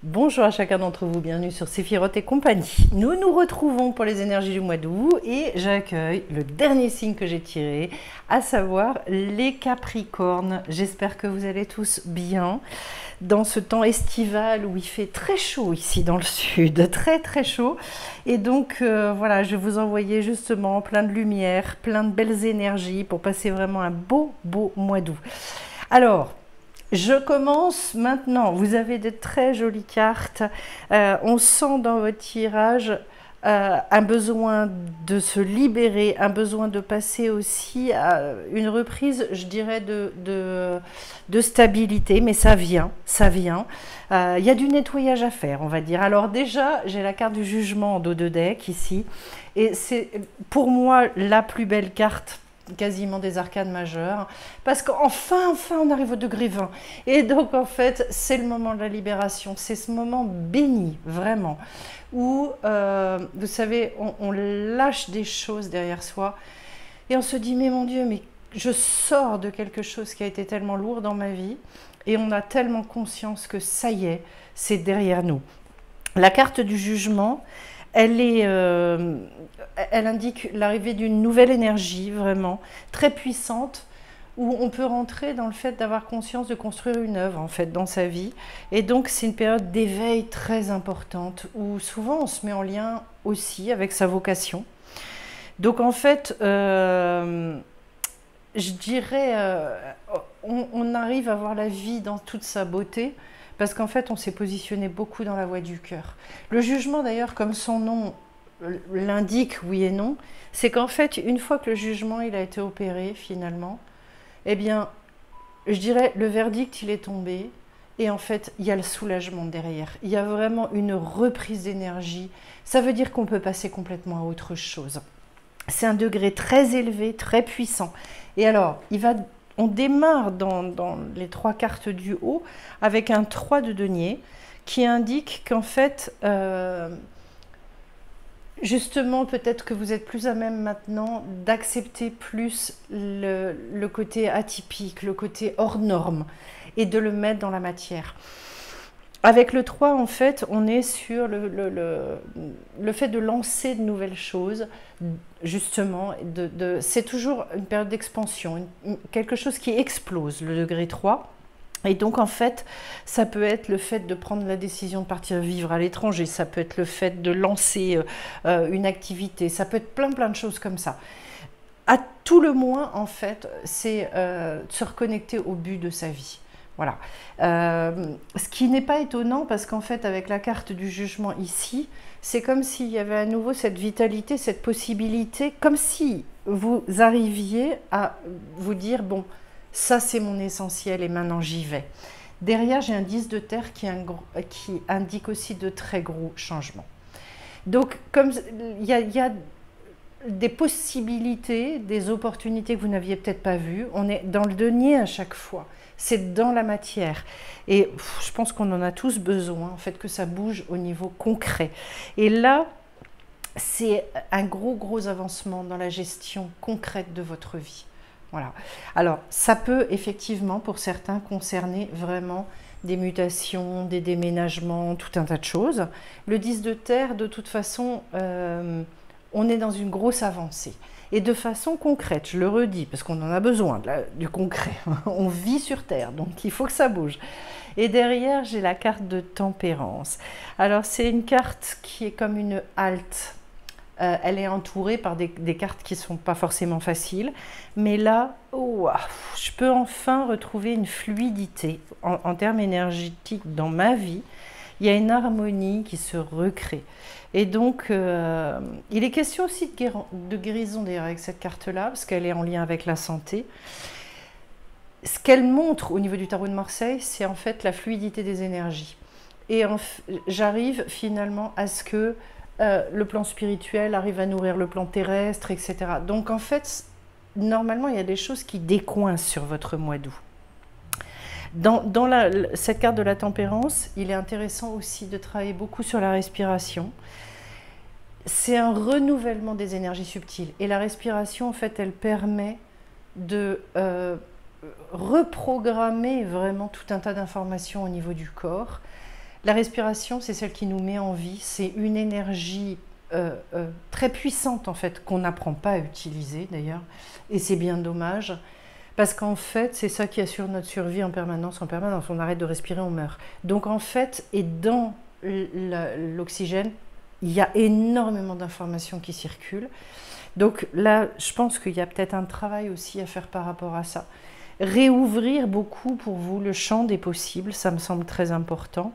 Bonjour à chacun d'entre vous, bienvenue sur Séphiroth et compagnie. Nous nous retrouvons pour les énergies du mois d'août et j'accueille le dernier signe que j'ai tiré, à savoir les Capricornes. J'espère que vous allez tous bien dans ce temps estival où il fait très chaud ici dans le sud, très très chaud. Et donc voilà, je vais vous envoyer justement plein de lumière, plein de belles énergies pour passer vraiment un beau mois d'août. Alors, je commence maintenant. Vous avez de très jolies cartes. On sent dans votre tirage un besoin de se libérer, un besoin de passer aussi à une reprise, je dirais, de stabilité. Mais ça vient, ça vient. Il y a du nettoyage à faire, on va dire. Alors déjà, j'ai la carte du jugement en dos de deck ici. Et c'est pour moi la plus belle carte quasiment des arcanes majeures, parce qu'enfin on arrive au degré 20. Et donc en fait, c'est le moment de la libération, c'est ce moment béni, vraiment, où, vous savez, on lâche des choses derrière soi, et on se dit, mais mon Dieu, mais je sors de quelque chose qui a été tellement lourd dans ma vie, et on a tellement conscience que ça y est, c'est derrière nous. La carte du jugement, elle indique l'arrivée d'une nouvelle énergie, vraiment, très puissante, où on peut rentrer dans le fait d'avoir conscience de construire une œuvre, en fait, dans sa vie. Et donc, c'est une période d'éveil très importante, où souvent on se met en lien aussi avec sa vocation. Donc, en fait, je dirais, on arrive à voir la vie dans toute sa beauté, parce qu'en fait, on s'est positionné beaucoup dans la voie du cœur. Le jugement, d'ailleurs, comme son nom l'indique, oui et non, c'est qu'en fait, une fois que le jugement il a été opéré, finalement, eh bien, je dirais, le verdict, il est tombé, et en fait, il y a le soulagement derrière. Il y a vraiment une reprise d'énergie. Ça veut dire qu'on peut passer complètement à autre chose. C'est un degré très élevé, très puissant. Et alors, on démarre dans les trois cartes du haut avec un 3 de denier qui indique qu'en fait, justement, peut-être que vous êtes plus à même maintenant d'accepter plus le côté atypique, le côté hors norme et de le mettre dans la matière. Avec le 3, en fait, on est sur le fait de lancer de nouvelles choses, justement. C'est toujours une période d'expansion, quelque chose qui explose, le degré 3. Et donc, en fait, ça peut être le fait de prendre la décision de partir vivre à l'étranger, ça peut être le fait de lancer une activité, ça peut être plein de choses comme ça. À tout le moins, en fait, c'est de se reconnecter au but de sa vie. Voilà. Ce qui n'est pas étonnant parce qu'en fait, avec la carte du jugement ici, c'est comme s'il y avait à nouveau cette vitalité, cette possibilité, comme si vous arriviez à vous dire, bon, ça c'est mon essentiel et maintenant j'y vais. Derrière, j'ai un 10 de terre qui indique aussi de très gros changements. Donc, comme il y a des possibilités, des opportunités que vous n'aviez peut-être pas vues, on est dans le denier à chaque fois. C'est dans la matière. Et je pense qu'on en a tous besoin, en fait, que ça bouge au niveau concret. Et là, c'est un gros avancement dans la gestion concrète de votre vie. Voilà. Alors, ça peut effectivement, pour certains, concerner vraiment des mutations, des déménagements, tout un tas de choses. Le 10 de terre, de toute façon, on est dans une grosse avancée. Et de façon concrète, je le redis, parce qu'on en a besoin, du concret. On vit sur Terre, donc il faut que ça bouge. Et derrière, j'ai la carte de tempérance. Alors, c'est une carte qui est comme une halte. Elle est entourée par des cartes qui ne sont pas forcément faciles. Mais là, je peux enfin retrouver une fluidité en termes énergétiques dans ma vie. Il y a une harmonie qui se recrée. Et donc, il est question aussi de guérison d'ailleurs avec cette carte-là, parce qu'elle est en lien avec la santé. Ce qu'elle montre au niveau du tarot de Marseille, c'est en fait la fluidité des énergies. Et j'arrive finalement à ce que le plan spirituel arrive à nourrir le plan terrestre, etc. Donc en fait, normalement, il y a des choses qui décoincent sur votre mois d'août. Dans cette carte de la tempérance, il est intéressant aussi de travailler beaucoup sur la respiration. C'est un renouvellement des énergies subtiles. Et la respiration, en fait, elle permet de reprogrammer vraiment tout un tas d'informations au niveau du corps. La respiration, c'est celle qui nous met en vie. C'est une énergie très puissante, en fait, qu'on n'apprend pas à utiliser, d'ailleurs. Et c'est bien dommage. Parce qu'en fait, c'est ça qui assure notre survie en permanence, en permanence. On arrête de respirer, on meurt. Donc, en fait, et dans l'oxygène, il y a énormément d'informations qui circulent. Donc là, je pense qu'il y a peut-être un travail aussi à faire par rapport à ça. Réouvrir beaucoup pour vous le champ des possibles, ça me semble très important.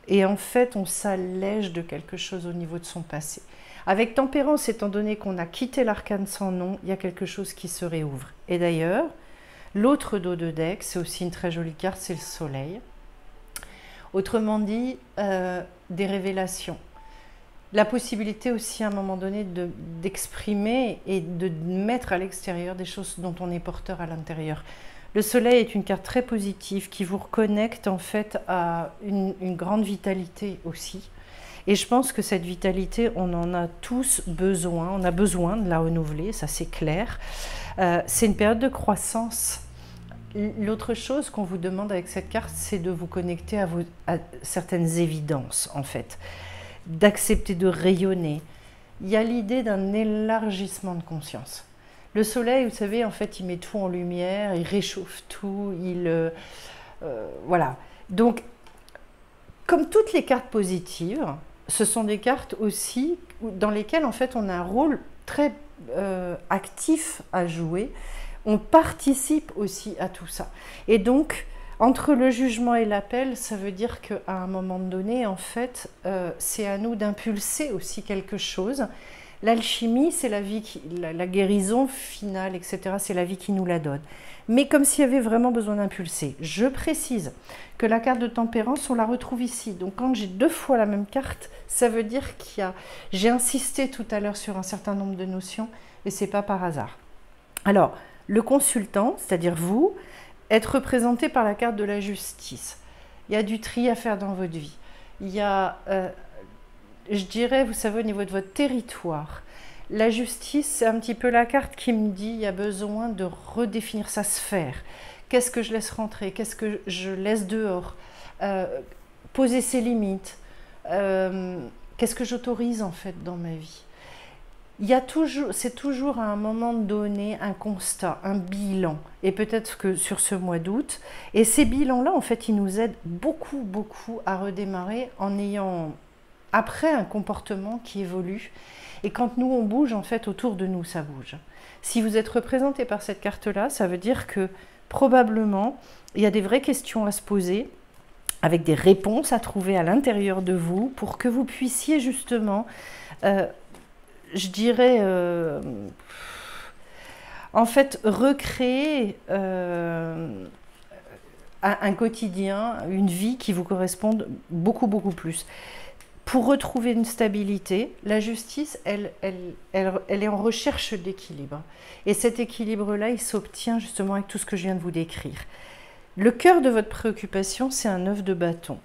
Et en fait, on s'allège de quelque chose au niveau de son passé. Avec tempérance, étant donné qu'on a quitté l'arcane sans nom, il y a quelque chose qui se réouvre. Et d'ailleurs, l'autre dos de deck, c'est aussi une très jolie carte, c'est le soleil. Autrement dit, des révélations. La possibilité aussi à un moment donné d'exprimer et de mettre à l'extérieur des choses dont on est porteur à l'intérieur. Le soleil est une carte très positive qui vous reconnecte en fait à une grande vitalité aussi. Et je pense que cette vitalité, on en a tous besoin, on a besoin de la renouveler, ça c'est clair. C'est une période de croissance. L'autre chose qu'on vous demande avec cette carte, c'est de vous connecter à certaines évidences en fait. D'accepter de rayonner. Il y a l'idée d'un élargissement de conscience. Le soleil, vous savez, en fait, il met tout en lumière, il réchauffe tout, voilà. Donc, comme toutes les cartes positives, ce sont des cartes aussi dans lesquelles, en fait, on a un rôle très actif à jouer. On participe aussi à tout ça. Et donc, entre le jugement et l'appel, ça veut dire qu'à un moment donné, en fait, c'est à nous d'impulser aussi quelque chose. L'alchimie, c'est la vie, la guérison finale, etc., c'est la vie qui nous la donne. Mais comme s'il y avait vraiment besoin d'impulser. Je précise que la carte de tempérance, on la retrouve ici. Donc quand j'ai 2 fois la même carte, ça veut dire qu'il y a... J'ai insisté tout à l'heure sur un certain nombre de notions, et ce n'est pas par hasard. Alors, le consultant, c'est-à-dire vous, être représenté par la carte de la justice. Il y a du tri à faire dans votre vie. Il y a, je dirais, vous savez, au niveau de votre territoire, la justice, c'est un petit peu la carte qui me dit il y a besoin de redéfinir sa sphère. Qu'est-ce que je laisse rentrer? Qu'est-ce que je laisse dehors? Poser ses limites. Qu'est-ce que j'autorise en fait dans ma vie? Il y a toujours, c'est toujours à un moment donné un constat, un bilan, et peut-être que sur ce mois d'août, et ces bilans-là, en fait, ils nous aident beaucoup, beaucoup à redémarrer en ayant, après, un comportement qui évolue, et quand nous, on bouge, en fait, autour de nous, ça bouge. Si vous êtes représenté par cette carte-là, ça veut dire que, probablement, il y a des vraies questions à se poser, avec des réponses à trouver à l'intérieur de vous, pour que vous puissiez, justement... je dirais, en fait, recréer un quotidien, une vie qui vous corresponde beaucoup, beaucoup plus. Pour retrouver une stabilité, la justice, elle est en recherche d'équilibre. Et cet équilibre-là, il s'obtient justement avec tout ce que je viens de vous décrire. Le cœur de votre préoccupation, c'est un œuf de bâton.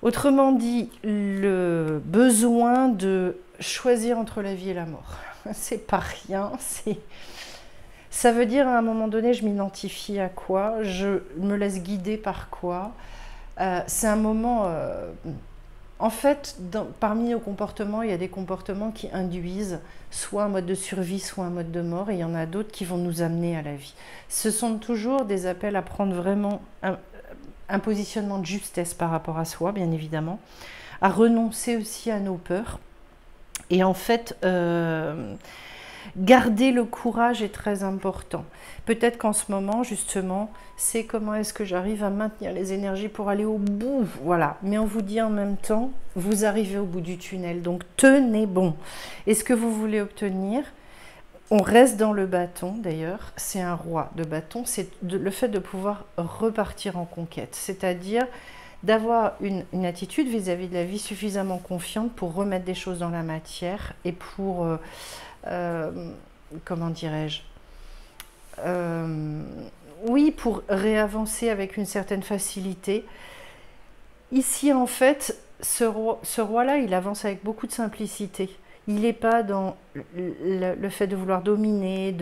Autrement dit, le besoin de choisir entre la vie et la mort. C'est pas rien, ça veut dire à un moment donné, je m'identifie à quoi, je me laisse guider par quoi. C'est un moment... en fait, parmi nos comportements, il y a des comportements qui induisent soit un mode de survie, soit un mode de mort, et il y en a d'autres qui vont nous amener à la vie. Ce sont toujours des appels à prendre vraiment un positionnement de justesse par rapport à soi, bien évidemment, à renoncer aussi à nos peurs. Et en fait, garder le courage est très important. Peut-être qu'en ce moment, justement, c'est comment est-ce que j'arrive à maintenir les énergies pour aller au bout. Voilà. Mais on vous dit en même temps, vous arrivez au bout du tunnel. Donc, tenez bon. Et ce que vous voulez obtenir, on reste dans le bâton, d'ailleurs. C'est un roi de bâton. C'est le fait de pouvoir repartir en conquête. C'est-à-dire... d'avoir une attitude vis-à-vis de la vie suffisamment confiante pour remettre des choses dans la matière et pour, comment dirais-je, oui, pour réavancer avec une certaine facilité. Ici, en fait, ce roi-là, il avance avec beaucoup de simplicité. Il n'est pas dans le fait de vouloir dominer,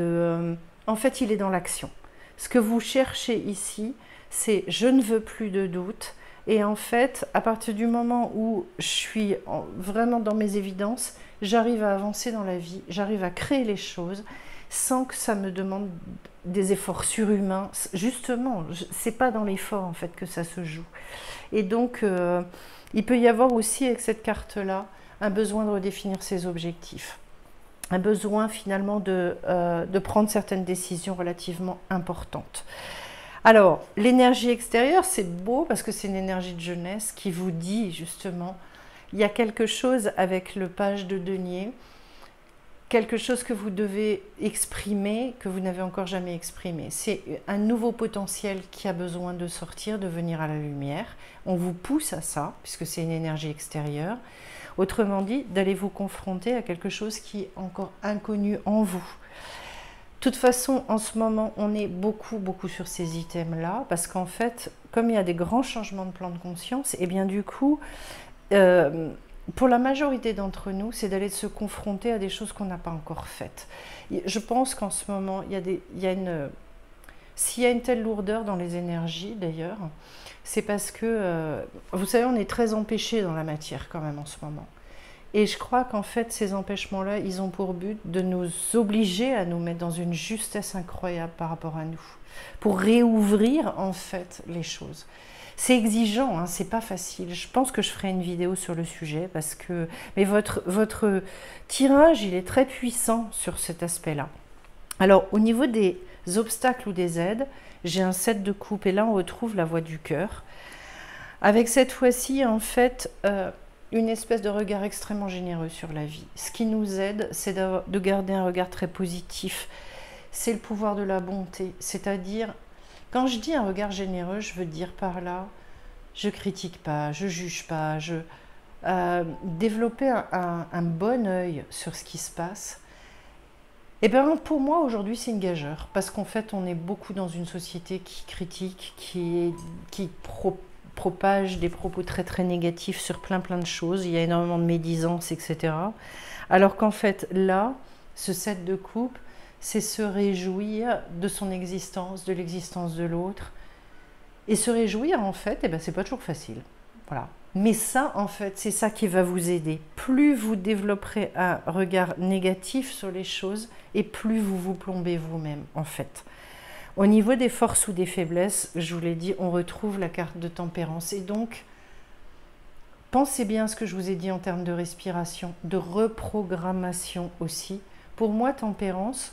en fait, il est dans l'action. Ce que vous cherchez ici, c'est « je ne veux plus de doute ». Et en fait, à partir du moment où je suis vraiment dans mes évidences, j'arrive à avancer dans la vie, j'arrive à créer les choses sans que ça me demande des efforts surhumains. Justement, c'est pas dans l'effort en fait que ça se joue. Et donc, il peut y avoir aussi avec cette carte-là un besoin de redéfinir ses objectifs, un besoin finalement de prendre certaines décisions relativement importantes. Alors, l'énergie extérieure, c'est beau parce que c'est une énergie de jeunesse qui vous dit justement, il y a quelque chose avec le page de denier, quelque chose que vous devez exprimer, que vous n'avez encore jamais exprimé. C'est un nouveau potentiel qui a besoin de sortir, de venir à la lumière. On vous pousse à ça, puisque c'est une énergie extérieure. Autrement dit, d'aller vous confronter à quelque chose qui est encore inconnu en vous. De toute façon, en ce moment, on est beaucoup sur ces items-là, parce qu'en fait, comme il y a des grands changements de plan de conscience, et bien du coup, pour la majorité d'entre nous, c'est d'aller se confronter à des choses qu'on n'a pas encore faites. Je pense qu'en ce moment, s'il y a une telle lourdeur dans les énergies, d'ailleurs, c'est parce que, vous savez, on est très empêché dans la matière quand même en ce moment. Et je crois qu'en fait, ces empêchements-là, ils ont pour but de nous obliger à nous mettre dans une justesse incroyable par rapport à nous, pour réouvrir en fait les choses. C'est exigeant, hein, c'est pas facile. Je pense que je ferai une vidéo sur le sujet parce que, mais votre tirage, il est très puissant sur cet aspect-là. Alors, au niveau des obstacles ou des aides, j'ai un 7 de coupe et là, on retrouve la voie du cœur. Avec cette fois-ci, en fait, une espèce de regard extrêmement généreux sur la vie. Ce qui nous aide, c'est de garder un regard très positif. C'est le pouvoir de la bonté. C'est-à-dire, quand je dis un regard généreux, je veux dire par là, je critique pas, je juge pas, développer un bon œil sur ce qui se passe. Et bien pour moi aujourd'hui c'est une gageure, parce qu'en fait on est beaucoup dans une société qui critique, qui propage des propos très négatifs sur plein de choses, il y a énormément de médisance, etc. Alors qu'en fait là, ce 7 de coupe, c'est se réjouir de son existence, de l'existence de l'autre. Et se réjouir en fait, eh ben, c'est pas toujours facile. Voilà. Mais ça en fait, c'est ça qui va vous aider. Plus vous développerez un regard négatif sur les choses, et plus vous vous plombez vous-même en fait. Au niveau des forces ou des faiblesses, je vous l'ai dit, on retrouve la carte de tempérance. Et donc, pensez bien à ce que je vous ai dit en termes de respiration, de reprogrammation aussi. Pour moi, tempérance,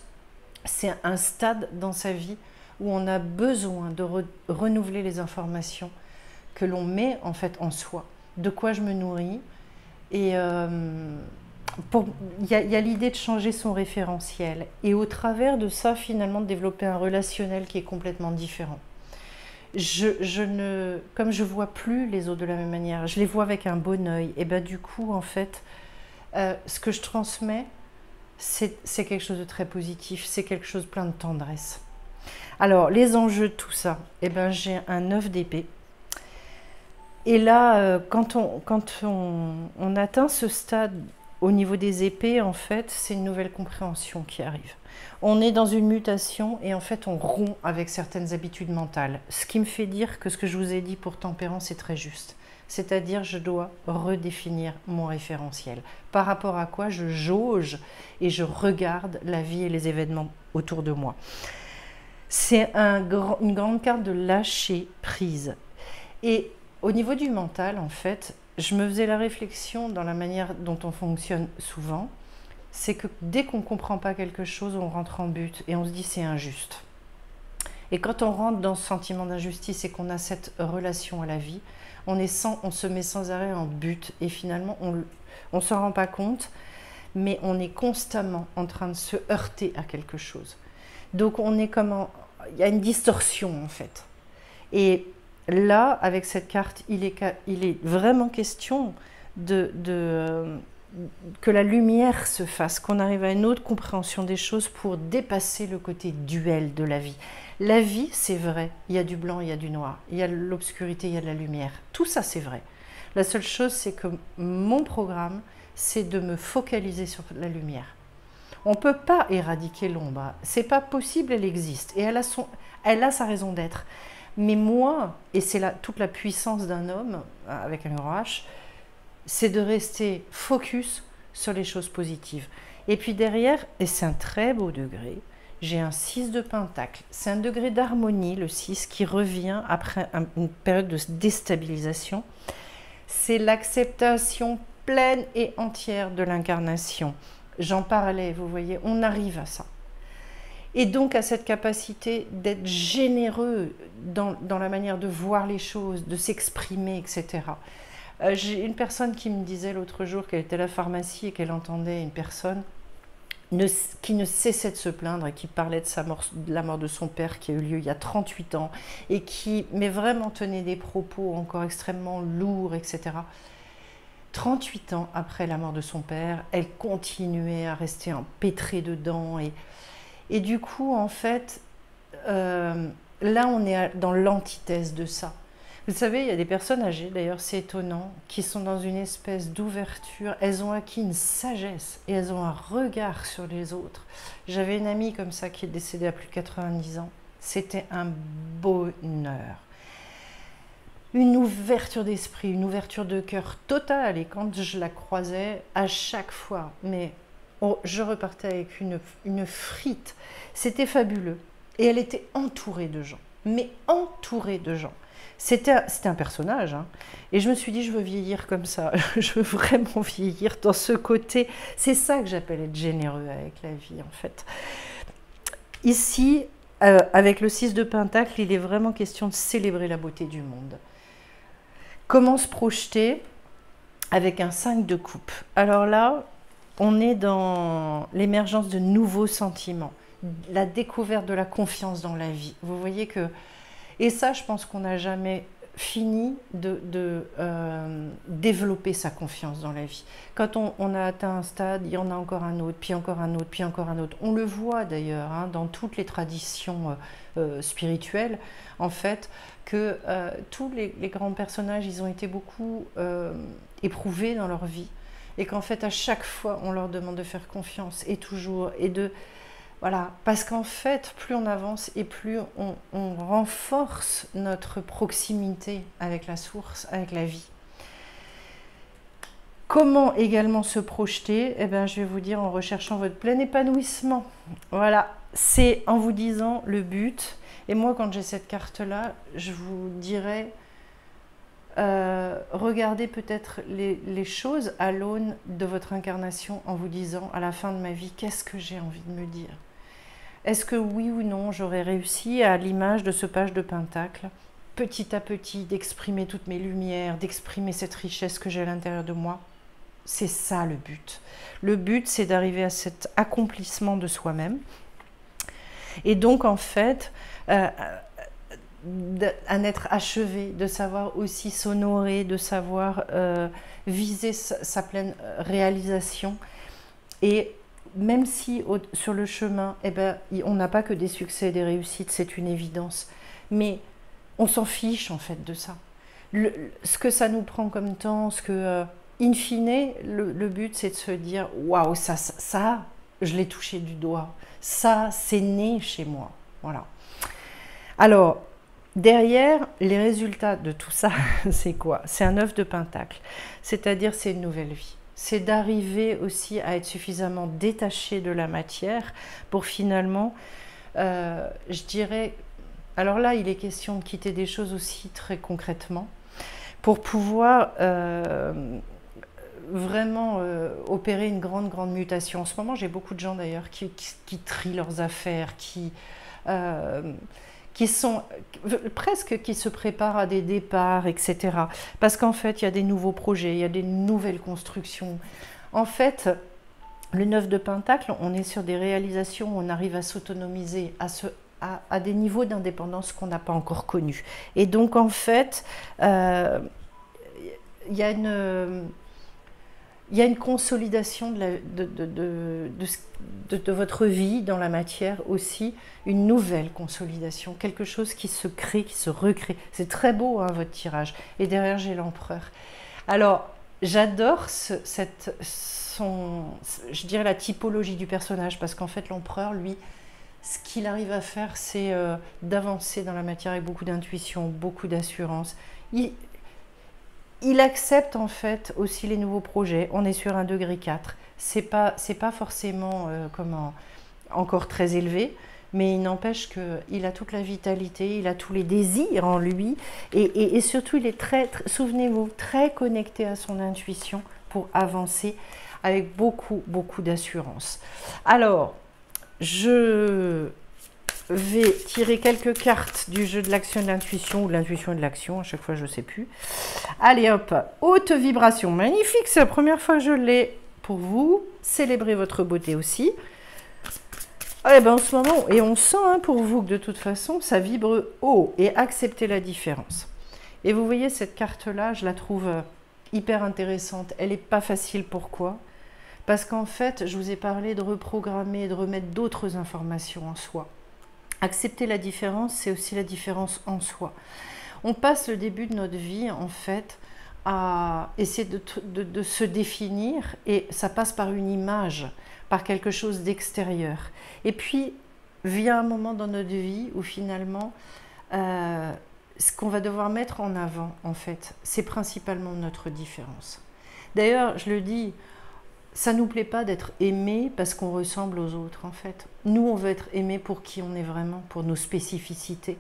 c'est un stade dans sa vie où on a besoin de renouveler les informations que l'on met en fait en soi. De quoi je me nourris. Et il y a l'idée de changer son référentiel. Et au travers de ça, finalement, de développer un relationnel qui est complètement différent. Comme je ne vois plus les autres de la même manière, je les vois avec un bon œil. Et bien du coup, en fait, ce que je transmets, c'est quelque chose de très positif, c'est quelque chose plein de tendresse. Alors, les enjeux de tout ça, eh ben, j'ai un 9 d'épée. Et là, quand on atteint ce stade au niveau des épées, en fait, c'est une nouvelle compréhension qui arrive. On est dans une mutation et en fait, on rompt avec certaines habitudes mentales. Ce qui me fait dire que ce que je vous ai dit pour tempérance est très juste. C'est-à-dire, je dois redéfinir mon référentiel. Par rapport à quoi je jauge et je regarde la vie et les événements autour de moi. C'est une grande carte de lâcher prise. Et au niveau du mental, en fait, je me faisais la réflexion dans la manière dont on fonctionne souvent, c'est que dès qu'on ne comprend pas quelque chose, on rentre en but et on se dit c'est injuste. Et quand on rentre dans ce sentiment d'injustice et qu'on a cette relation à la vie, on se met sans arrêt en but et finalement on ne s'en rend pas compte, mais on est constamment en train de se heurter à quelque chose. Donc on est il y a une distorsion en fait. Et là, avec cette carte, il est vraiment question que la lumière se fasse, qu'on arrive à une autre compréhension des choses pour dépasser le côté duel de la vie. La vie, c'est vrai, il y a du blanc, il y a du noir, il y a l'obscurité, il y a de la lumière. Tout ça, c'est vrai. La seule chose, c'est que mon programme, c'est de me focaliser sur la lumière. On ne peut pas éradiquer l'ombre, c'est pas possible, elle existe et elle a sa raison d'être. Mais moi, et c'est toute la puissance d'un homme, avec un grand H, c'est de rester focus sur les choses positives. Et puis derrière, et c'est un très beau degré, j'ai un 6 de pentacle. C'est un degré d'harmonie, le 6, qui revient après une période de déstabilisation. C'est l'acceptation pleine et entière de l'incarnation. J'en parlais, vous voyez, on arrive à ça. Et donc à cette capacité d'être généreux dans la manière de voir les choses, de s'exprimer, etc. J'ai une personne qui me disait l'autre jour qu'elle était à la pharmacie et qu'elle entendait une personne qui ne cessait de se plaindre et qui parlait de la mort de son père qui a eu lieu il y a 38 ans et qui mais vraiment tenait des propos encore extrêmement lourds, etc. 38 ans après la mort de son père, elle continuait à rester empêtrée dedans et du coup, en fait, là on est dans l'antithèse de ça. Vous savez, il y a des personnes âgées, d'ailleurs c'est étonnant, qui sont dans une espèce d'ouverture, elles ont acquis une sagesse et elles ont un regard sur les autres. J'avais une amie comme ça qui est décédée à plus de 90 ans, c'était un bonheur. Une ouverture d'esprit, une ouverture de cœur totale et quand je la croisais, à chaque fois, mais je repartais avec une frite, c'était fabuleux. Et elle était entourée de gens, mais entourée de gens. C'était un personnage, hein. Et je me suis dit, je veux vieillir comme ça, je veux vraiment vieillir dans ce côté. C'est ça que j'appelle être généreux avec la vie, en fait. Ici, avec le 6 de Pentacle, il est vraiment question de célébrer la beauté du monde. Comment se projeter avec un 5 de coupe? Alors là, on est dans l'émergence de nouveaux sentiments, la découverte de la confiance dans la vie. Vous voyez que... Et ça, je pense qu'on n'a jamais fini de développer sa confiance dans la vie. Quand on a atteint un stade, il y en a encore un autre, puis encore un autre, puis encore un autre. On le voit d'ailleurs hein, dans toutes les traditions spirituelles, en fait, que tous les grands personnages, ils ont été beaucoup éprouvés dans leur vie. Et qu'en fait, à chaque fois, on leur demande de faire confiance, et toujours, et de... Voilà, parce qu'en fait, plus on avance et plus on renforce notre proximité avec la source, avec la vie. Comment également se projeter? Eh bien, je vais vous dire en recherchant votre plein épanouissement. Voilà, c'est en vous disant le but. Et moi, quand j'ai cette carte-là, je vous dirais, regardez peut-être les choses à l'aune de votre incarnation en vous disant, à la fin de ma vie, qu'est-ce que j'ai envie de me dire? Est-ce que oui ou non, j'aurais réussi à l'image de ce page de Pentacle, petit à petit, d'exprimer toutes mes lumières, d'exprimer cette richesse que j'ai à l'intérieur de moi? C'est ça le but. Le but, c'est d'arriver à cet accomplissement de soi-même. Et donc, en fait, à être achevé, de savoir aussi s'honorer, de savoir viser sa pleine réalisation. Et même si sur le chemin, eh ben, on n'a pas que des succès et des réussites, c'est une évidence. Mais on s'en fiche en fait de ça. Ce que ça nous prend comme temps, ce que, in fine, le but c'est de se dire « Waouh, ça, je l'ai touché du doigt. Ça, c'est né chez moi. » Voilà. Alors, derrière, les résultats de tout ça, c'est quoi? C'est un 9 de Pentacle. C'est-à-dire, c'est une nouvelle vie. C'est d'arriver aussi à être suffisamment détaché de la matière pour finalement, je dirais, alors là il est question de quitter des choses aussi très concrètement, pour pouvoir vraiment opérer une grande mutation. En ce moment j'ai beaucoup de gens d'ailleurs qui trient leurs affaires, qui sont presque qui se préparent à des départs, etc. Parce qu'en fait, il y a des nouveaux projets, il y a des nouvelles constructions. En fait, le 9 de Pentacle, on est sur des réalisations où on arrive à s'autonomiser, à des niveaux d'indépendance qu'on n'a pas encore connus. Et donc, en fait, il y a une consolidation de votre vie dans la matière aussi, une nouvelle consolidation, quelque chose qui se crée, qui se recrée. C'est très beau hein, votre tirage. Et derrière j'ai l'empereur. Alors j'adore je dirais la typologie du personnage parce qu'en fait l'empereur lui ce qu'il arrive à faire, c'est d'avancer dans la matière avec beaucoup d'intuition, beaucoup d'assurance. Il accepte en fait aussi les nouveaux projets. On est sur un degré 4. C'est pas forcément encore très élevé, mais il n'empêche qu'il a toute la vitalité, il a tous les désirs en lui, et surtout il est souvenez-vous, très connecté à son intuition pour avancer avec beaucoup d'assurance. Alors, je vais tirer quelques cartes du jeu de l'action et de l'intuition, ou de l'intuition et de l'action, à chaque fois je ne sais plus. Allez hop, haute vibration, magnifique, c'est la première fois que je l'ai pour vous. Célébrez votre beauté aussi. Eh ben, en ce moment, et on sent pour vous que de toute façon, ça vibre haut, et acceptez la différence. Et vous voyez cette carte-là, je la trouve hyper intéressante. Elle n'est pas facile, pourquoi ? Parce qu'en fait, je vous ai parlé de reprogrammer, de remettre d'autres informations en soi. Accepter la différence, c'est aussi la différence en soi. On passe le début de notre vie, en fait, à essayer de se définir, et ça passe par une image, par quelque chose d'extérieur. Et puis, vient un moment dans notre vie où finalement, ce qu'on va devoir mettre en avant, en fait, c'est principalement notre différence. D'ailleurs, je le dis, ça ne nous plaît pas d'être aimé parce qu'on ressemble aux autres, en fait. Nous, on veut être aimé pour qui on est vraiment, pour nos spécificités.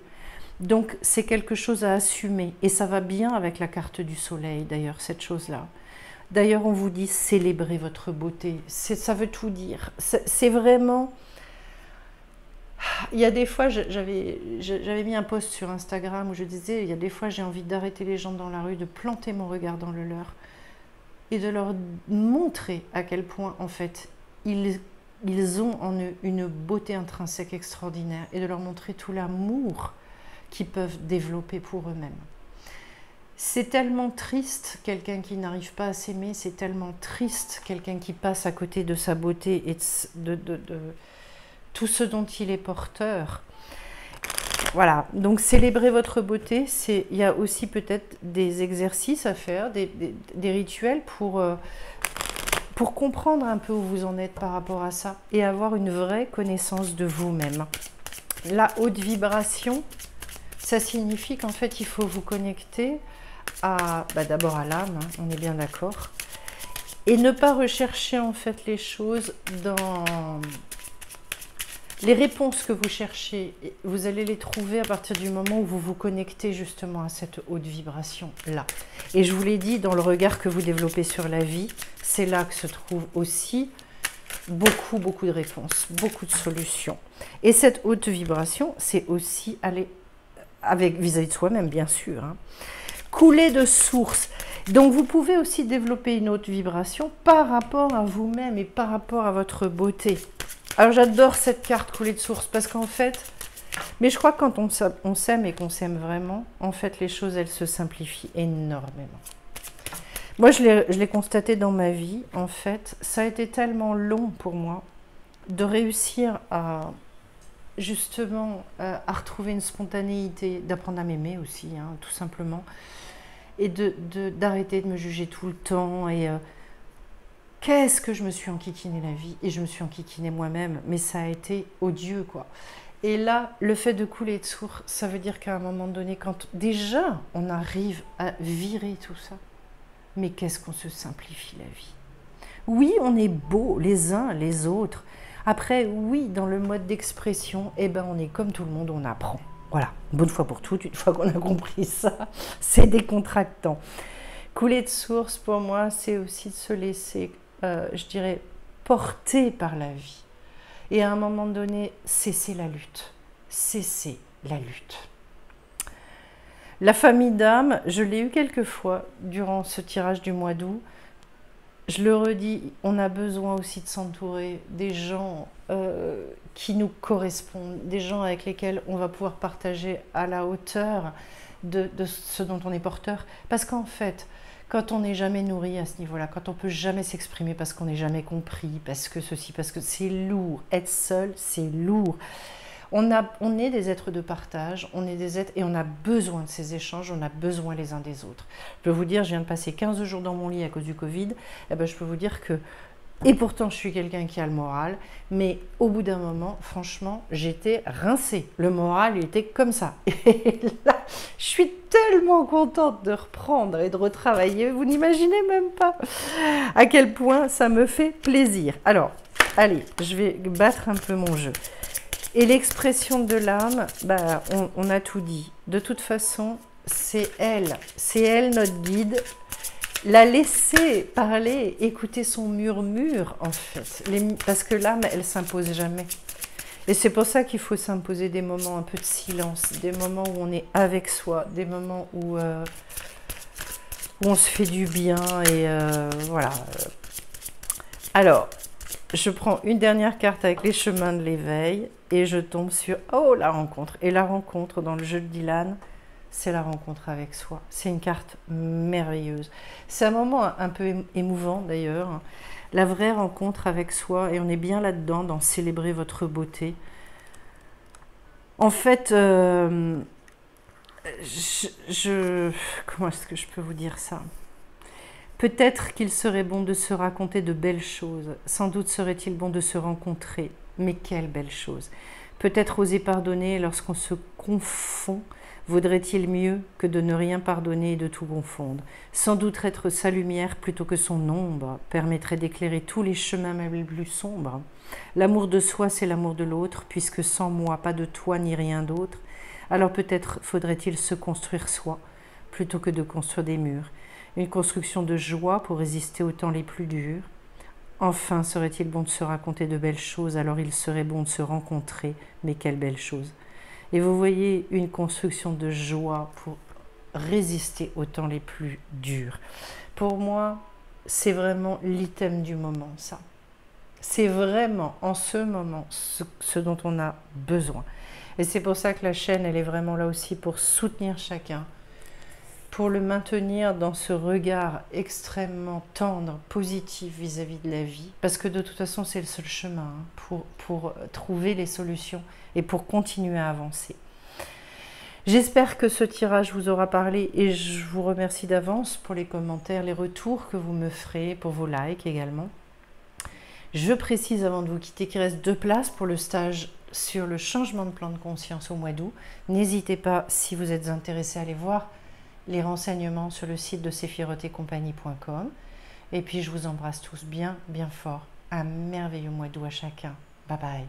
Donc, c'est quelque chose à assumer. Et ça va bien avec la carte du soleil, d'ailleurs, cette chose-là. D'ailleurs, on vous dit célébrez votre beauté. Ça veut tout dire. C'est vraiment... Il y a des fois, j'avais mis un post sur Instagram où je disais, il y a des fois, j'ai envie d'arrêter les gens dans la rue, de planter mon regard dans le leur, et de leur montrer à quel point, en fait, ils ont en eux une beauté intrinsèque extraordinaire, et de leur montrer tout l'amour qu'ils peuvent développer pour eux-mêmes. C'est tellement triste, quelqu'un qui n'arrive pas à s'aimer, c'est tellement triste, quelqu'un qui passe à côté de sa beauté et de tout ce dont il est porteur. Voilà, donc célébrer votre beauté, il y a aussi peut-être des exercices à faire, des rituels pour comprendre un peu où vous en êtes par rapport à ça et avoir une vraie connaissance de vous-même. La haute vibration, ça signifie qu'en fait, il faut vous connecter d'abord à l'âme, hein, on est bien d'accord, et ne pas rechercher en fait les choses dans... Les réponses que vous cherchez, vous allez les trouver à partir du moment où vous vous connectez justement à cette haute vibration-là. Et je vous l'ai dit, dans le regard que vous développez sur la vie, c'est là que se trouve aussi beaucoup de réponses, beaucoup de solutions. Et cette haute vibration, c'est aussi aller avec vis-à-vis de soi-même, bien sûr. Hein. Couler de source. Donc vous pouvez aussi développer une haute vibration par rapport à vous-même et par rapport à votre beauté. Alors j'adore cette carte coulée de source parce qu'en fait, mais je crois que quand on s'aime et qu'on s'aime vraiment, en fait les choses elles se simplifient énormément. Moi je l'ai constaté dans ma vie, en fait, ça a été tellement long pour moi de réussir à justement à retrouver une spontanéité, d'apprendre à m'aimer aussi, hein, tout simplement, et d'arrêter de me juger tout le temps et... Qu'est-ce que je me suis enquiquiné la vie et je me suis enquiquiné moi-même, mais ça a été odieux quoi. Et là, le fait de couler de source, ça veut dire qu'à un moment donné, quand déjà on arrive à virer tout ça, mais qu'est-ce qu'on se simplifie la vie. Oui, on est beaux les uns les autres. Après, oui, dans le mode d'expression, eh ben on est comme tout le monde, on apprend. Voilà, une bonne fois pour toutes, une fois qu'on a compris ça, c'est décontractant. Couler de source, pour moi, c'est aussi de se laisser... je dirais, porté par la vie. Et à un moment donné, cesser la lutte. Cesser la lutte. La famille d'âme, je l'ai eu quelques fois durant ce tirage du mois d'août. Je le redis, on a besoin aussi de s'entourer des gens qui nous correspondent, des gens avec lesquels on va pouvoir partager à la hauteur de ce dont on est porteur. Parce qu'en fait, quand on n'est jamais nourri à ce niveau-là, quand on ne peut jamais s'exprimer parce qu'on n'est jamais compris, parce que ceci, parce que c'est lourd. Être seul, c'est lourd. On est des êtres de partage, on est des êtres et on a besoin de ces échanges, on a besoin les uns des autres. Je peux vous dire, je viens de passer 15 jours dans mon lit à cause du Covid, et ben je peux vous dire que Et pourtant, je suis quelqu'un qui a le moral. Mais au bout d'un moment, franchement, j'étais rincée. Le moral, il était comme ça. Et là, je suis tellement contente de reprendre et de retravailler. Vous n'imaginez même pas à quel point ça me fait plaisir. Alors, allez, je vais battre un peu mon jeu. Et l'expression de l'âme, bah, on a tout dit. De toute façon, c'est elle notre guide. La laisser parler, écouter son murmure en fait. Parce que l'âme, elle s'impose jamais. Et c'est pour ça qu'il faut s'imposer des moments un peu de silence, des moments où on est avec soi, des moments où on se fait du bien et voilà. Alors, je prends une dernière carte avec les chemins de l'éveil et je tombe sur, oh, la rencontre. Et la rencontre dans le jeu de Dylan, c'est la rencontre avec soi. C'est une carte merveilleuse. C'est un moment un peu émouvant d'ailleurs. La vraie rencontre avec soi, et on est bien là-dedans, dans célébrer votre beauté. En fait, comment est-ce que je peux vous dire ça? Peut-être qu'il serait bon de se raconter de belles choses. Sans doute serait-il bon de se rencontrer. Mais quelle belle chose! Peut-être oser pardonner lorsqu'on se confond. Vaudrait-il mieux que de ne rien pardonner et de tout confondre? Sans doute être sa lumière plutôt que son ombre permettrait d'éclairer tous les chemins même les plus sombres. L'amour de soi, c'est l'amour de l'autre, puisque sans moi, pas de toi ni rien d'autre. Alors peut-être faudrait-il se construire soi, plutôt que de construire des murs. Une construction de joie pour résister aux temps les plus durs. Enfin, serait-il bon de se raconter de belles choses, alors il serait bon de se rencontrer, mais quelle belle chose! Et vous voyez une construction de joie pour résister aux temps les plus durs. Pour moi, c'est vraiment l'item du moment, ça. C'est vraiment, en ce moment, ce dont on a besoin. Et c'est pour ça que la chaîne, elle est vraiment là aussi pour soutenir chacun, pour le maintenir dans ce regard extrêmement tendre, positif vis-à-vis de la vie. Parce que de toute façon, c'est le seul chemin pour trouver les solutions et pour continuer à avancer. J'espère que ce tirage vous aura parlé et je vous remercie d'avance pour les commentaires, les retours que vous me ferez, pour vos likes également. Je précise avant de vous quitter qu'il reste 2 places pour le stage sur le changement de plan de conscience au mois d'août. N'hésitez pas, si vous êtes intéressé, à aller voir les renseignements sur le site de sephirotetcompagnie.com. Et puis je vous embrasse tous bien, bien fort. Un merveilleux mois d'août à chacun. Bye bye.